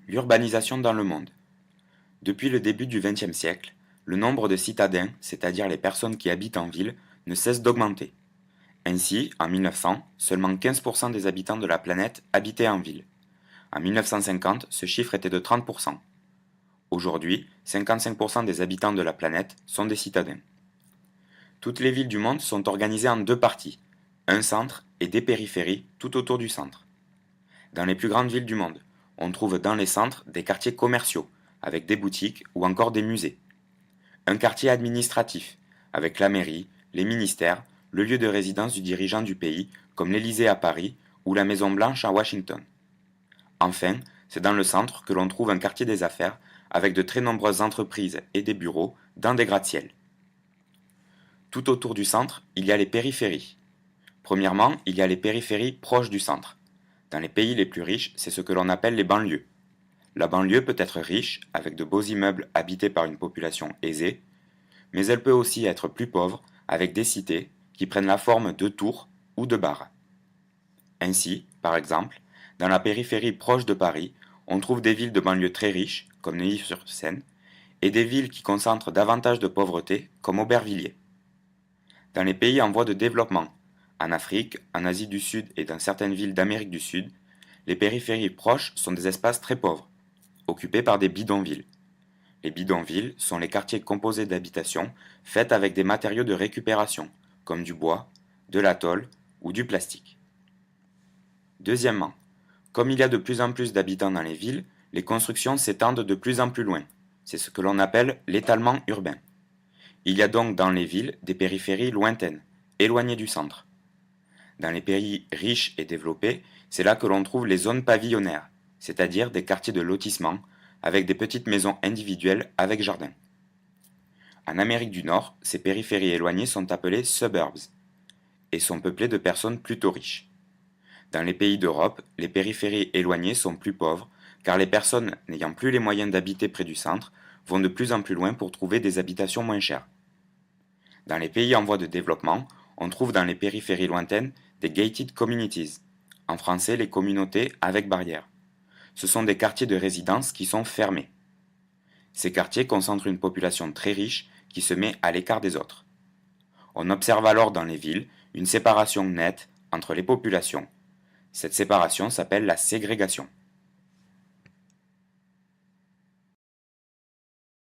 L'urbanisation dans le monde. Depuis le début du XXe siècle, le nombre de citadins, c'est-à-dire les personnes qui habitent en ville, ne cesse d'augmenter. Ainsi, en 1900, seulement 15% des habitants de la planète habitaient en ville. En 1950, ce chiffre était de 30%. Aujourd'hui, 55% des habitants de la planète sont des citadins. Toutes les villes du monde sont organisées en deux parties, un centre et des périphéries tout autour du centre. Dans les plus grandes villes du monde, on trouve dans les centres des quartiers commerciaux, avec des boutiques ou encore des musées. Un quartier administratif, avec la mairie, les ministères, le lieu de résidence du dirigeant du pays, comme l'Élysée à Paris ou la Maison Blanche à Washington. Enfin, c'est dans le centre que l'on trouve un quartier des affaires, avec de très nombreuses entreprises et des bureaux dans des gratte-ciel. Tout autour du centre, il y a les périphéries. Premièrement, il y a les périphéries proches du centre. Dans les pays les plus riches, c'est ce que l'on appelle les banlieues. La banlieue peut être riche, avec de beaux immeubles habités par une population aisée, mais elle peut aussi être plus pauvre, avec des cités qui prennent la forme de tours ou de bars. Ainsi, par exemple, dans la périphérie proche de Paris, on trouve des villes de banlieue très riches, comme Neuilly-sur-Seine, et des villes qui concentrent davantage de pauvreté, comme Aubervilliers. Dans les pays en voie de développement, en Afrique, en Asie du Sud et dans certaines villes d'Amérique du Sud, les périphéries proches sont des espaces très pauvres, occupés par des bidonvilles. Les bidonvilles sont les quartiers composés d'habitations faites avec des matériaux de récupération, comme du bois, de la tôle ou du plastique. Deuxièmement, comme il y a de plus en plus d'habitants dans les villes, les constructions s'étendent de plus en plus loin. C'est ce que l'on appelle l'étalement urbain. Il y a donc dans les villes des périphéries lointaines, éloignées du centre. Dans les pays riches et développés, c'est là que l'on trouve les zones pavillonnaires, c'est-à-dire des quartiers de lotissement avec des petites maisons individuelles avec jardin. En Amérique du Nord, ces périphéries éloignées sont appelées suburbs et sont peuplées de personnes plutôt riches. Dans les pays d'Europe, les périphéries éloignées sont plus pauvres car les personnes n'ayant plus les moyens d'habiter près du centre vont de plus en plus loin pour trouver des habitations moins chères. Dans les pays en voie de développement, on trouve dans les périphéries lointaines des gated communities, en français les communautés avec barrières. Ce sont des quartiers de résidence qui sont fermés. Ces quartiers concentrent une population très riche qui se met à l'écart des autres. On observe alors dans les villes une séparation nette entre les populations. Cette séparation s'appelle la ségrégation.